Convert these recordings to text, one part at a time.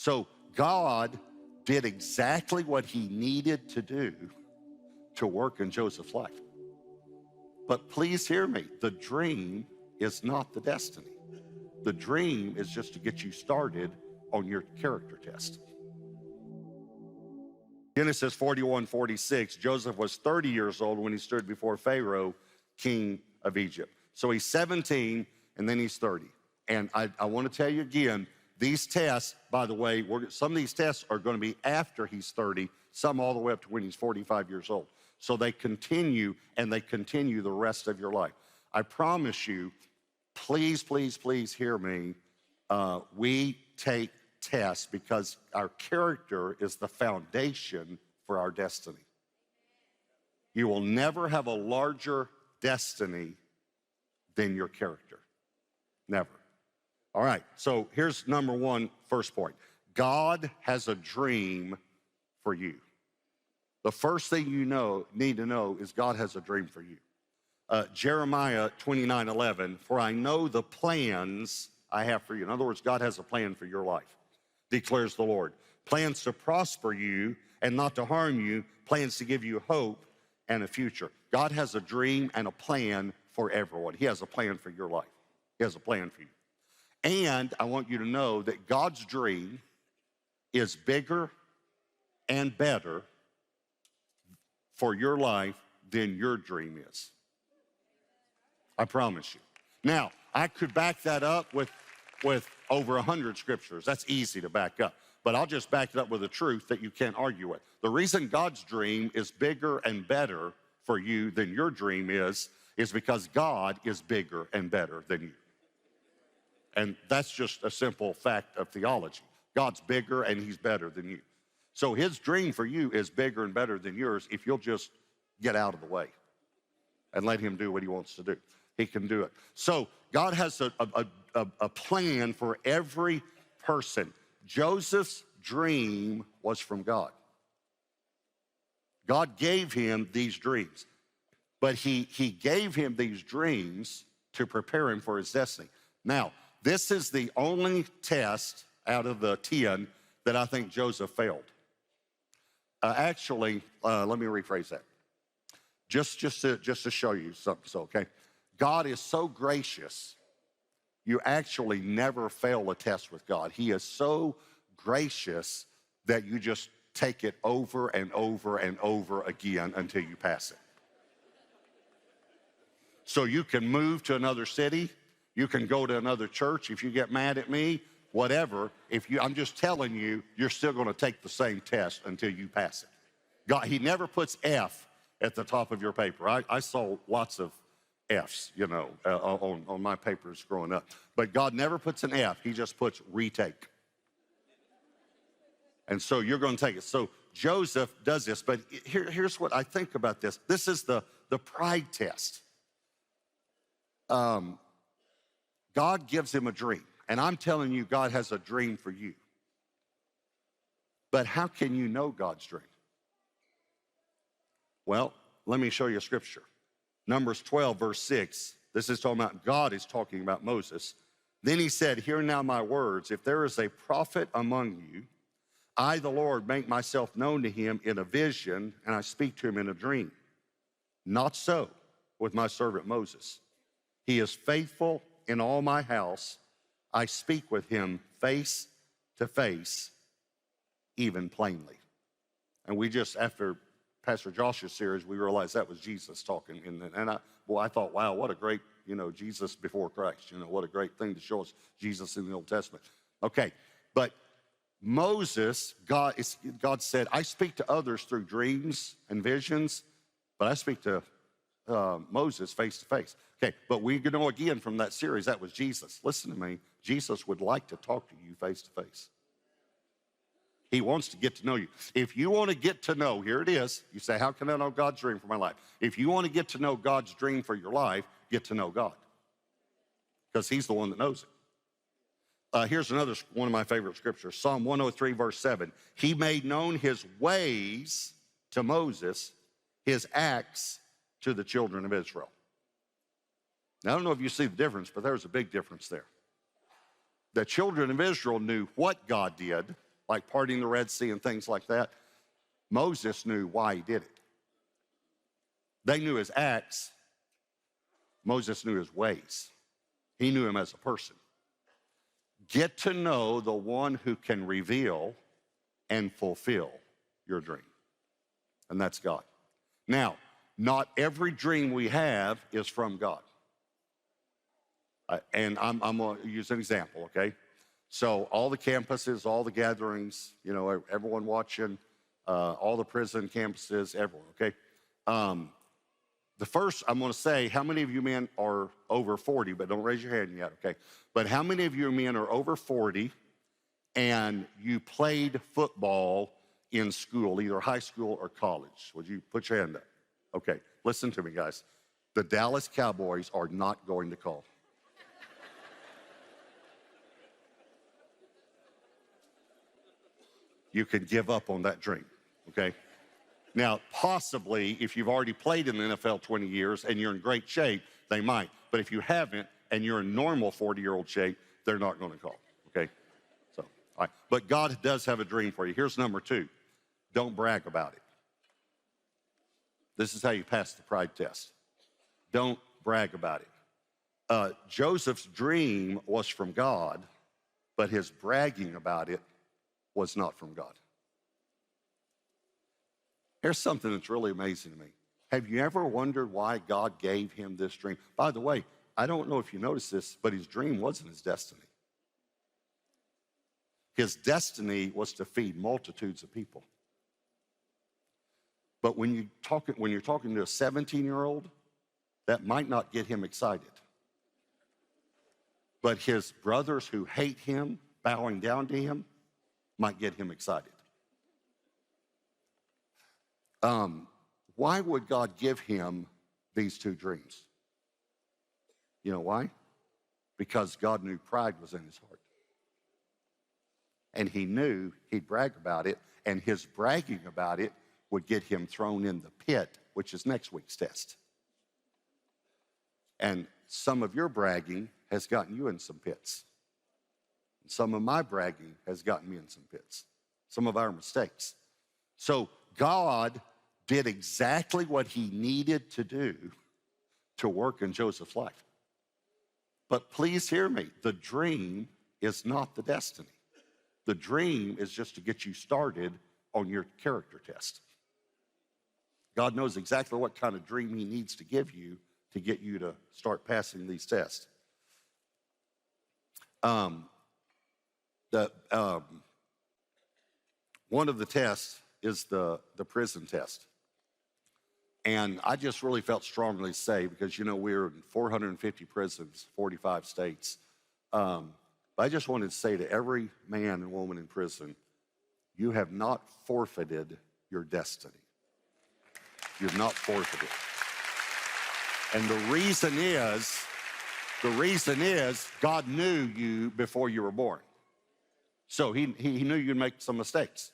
So God did exactly what he needed to do to work in Joseph's life. But please hear me, the dream is not the destiny. The dream is just to get you started on your character test. Genesis 41:46, Joseph was 30 years old when he stood before Pharaoh, king of Egypt. So he's 17 and then he's 30. And I want to tell you again, these tests, by the way, some of these tests are going to be after he's 30, some all the way up to when he's 45 years old. So they continue, and they continue the rest of your life. I promise you, please, please, please hear me. We take tests because our character is the foundation for our destiny. You will never have a larger destiny than your character. Never. All right, so here's number one, first point. God has a dream for you. The first thing you need to know is God has a dream for you. Jeremiah 29:11, for I know the plans I have for you. In other words, God has a plan for your life, declares the Lord. Plans to prosper you and not to harm you, plans to give you hope and a future. God has a dream and a plan for everyone. He has a plan for your life. He has a plan for you. And I want you to know that God's dream is bigger and better for your life than your dream is. I promise you. Now, I could back that up with over 100 scriptures. That's easy to back up. But I'll just back it up with a truth that you can't argue with. The reason God's dream is bigger and better for you than your dream is because God is bigger and better than you. And that's just a simple fact of theology. God's bigger and he's better than you. So his dream for you is bigger and better than yours if you'll just get out of the way and let him do what he wants to do. He can do it. So God has a plan for every person. Joseph's dream was from God. God gave him these dreams. But he gave him these dreams to prepare him for his destiny. Now, this is the only test out of the 10 that I think Joseph failed. Actually, let me rephrase that. Just to show you something, okay? God is so gracious, you actually never fail a test with God. He is so gracious that you just take it over and over and over again until you pass it. So you can move to another city, you can go to another church. If you get mad at me, whatever, I'm just telling you, you're still going to take the same test until you pass it. God, he never puts F at the top of your paper. I saw lots of F's, on my papers growing up. But God never puts an F. He just puts retake. And so you're going to take it. So Joseph does this. But here's what I think about this. This is the pride test. God gives him a dream. And I'm telling you, God has a dream for you. But how can you know God's dream? Well, let me show you a scripture. Numbers 12, verse 6. This is talking about, God is talking about Moses. Then he said, hear now my words. If there is a prophet among you, I, the Lord, make myself known to him in a vision, and I speak to him in a dream. Not so with my servant Moses. He is faithful in all my house. I speak with him face to face, even plainly. And we just, after Pastor Josh's series, we realized that was Jesus talking. And I thought, wow, what a great, Jesus before Christ. What a great thing to show us Jesus in the Old Testament. Okay, but Moses, God said, I speak to others through dreams and visions, but I speak to Moses face to face. Okay, but we know again from that series, that was Jesus. Listen to me, Jesus would like to talk to you face to face. He wants to get to know you. If you want to get to know, here it is. You say, how can I know God's dream for my life? If you want to get to know God's dream for your life, get to know God. Because he's the one that knows it. Here's another one of my favorite scriptures. Psalm 103, verse 7. He made known his ways to Moses, his acts to the children of Israel. Now, I don't know if you see the difference, but there's a big difference there. The children of Israel knew what God did, like parting the Red Sea and things like that. Moses knew why he did it. They knew his acts. Moses knew his ways. He knew him as a person. Get to know the one who can reveal and fulfill your dream. And that's God. Now, not every dream we have is from God. And I'm going to use an example, okay? So all the campuses, all the gatherings, you know, everyone watching, all the prison campuses, everyone, okay? The first, I'm going to say, how many of you men are over 40, but don't raise your hand yet, okay? But how many of you men are over 40 and you played football in school, either high school or college? Would you put your hand up? Okay, listen to me, guys. The Dallas Cowboys are not going to call. You can give up on that dream, okay? Now, possibly, if you've already played in the NFL 20 years and you're in great shape, they might. But if you haven't and you're in normal 40-year-old shape, they're not going to call, okay? So, all right. But God does have a dream for you. Here's number 2. Don't brag about it. This is how you pass the pride test. Don't brag about it. Joseph's dream was from God, but his bragging about it was not from God. Here's something that's really amazing to me. Have you ever wondered why God gave him this dream? By the way, I don't know if you noticed this, but his dream wasn't his destiny. His destiny was to feed multitudes of people. But when you're talking to a 17-year-old, that might not get him excited. But his brothers who hate him, bowing down to him, might get him excited. Why would God give him these 2 dreams? You know why? Because God knew pride was in his heart. And he knew he'd brag about it, and his bragging about it would get him thrown in the pit, which is next week's test. And some of your bragging has gotten you in some pits. And some of my bragging has gotten me in some pits. Some of our mistakes. So God did exactly what he needed to do to work in Joseph's life. But please hear me, the dream is not the destiny. The dream is just to get you started on your character test. God knows exactly what kind of dream he needs to give you to get you to start passing these tests. One of the tests is the prison test. And I just really felt strongly to say, because, you know, we're in 450 prisons, 45 states. But I just wanted to say to every man and woman in prison, you have not forfeited your destiny. You've not forfeited. And the reason is God knew you before you were born. So he knew you'd make some mistakes.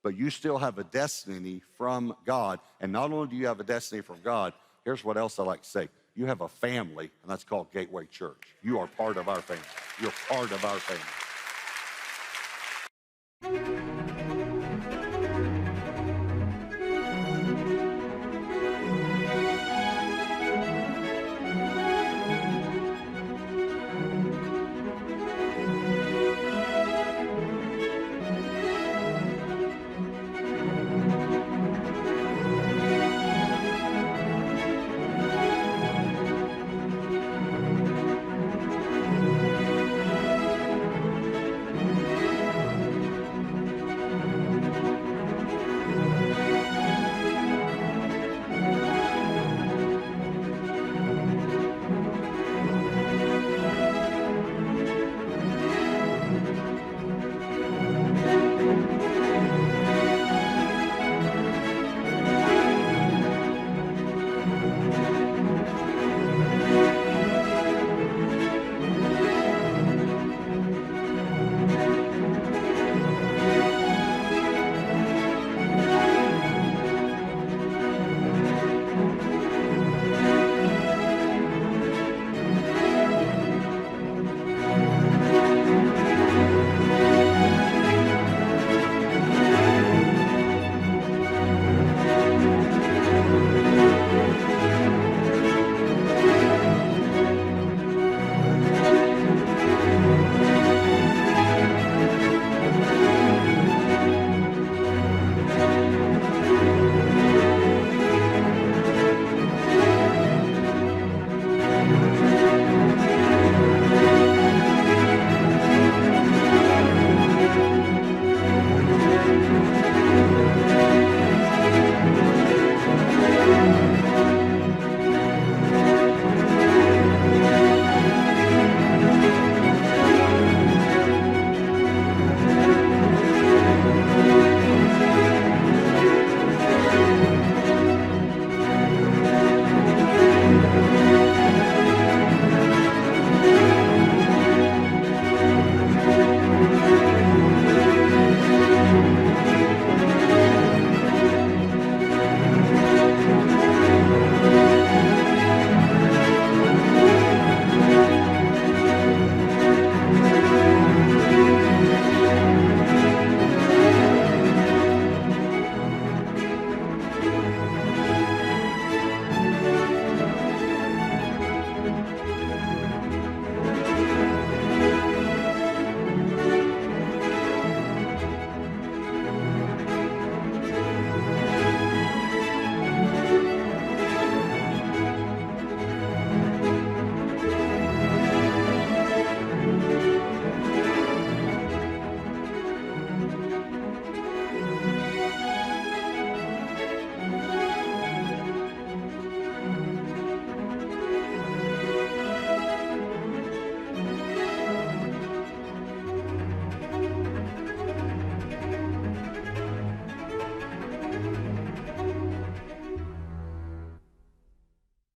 But you still have a destiny from God. And not only do you have a destiny from God, here's what else I like to say. You have a family, and that's called Gateway Church. You are part of our family. You're part of our family.